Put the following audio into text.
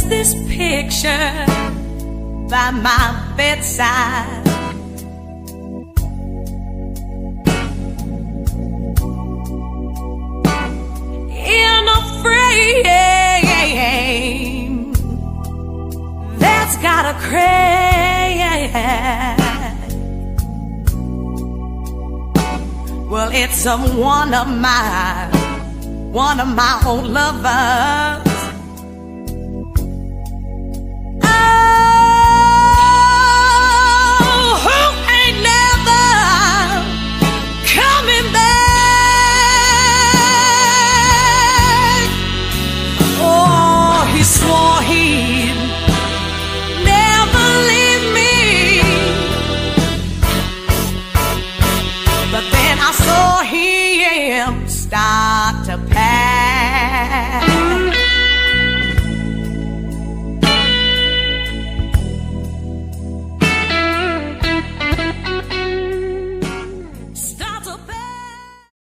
this picture by my bedside. In a frame that's got a crack. Well, it's of one of my old lovers. Swore he'd never leave me, but then I saw him stop.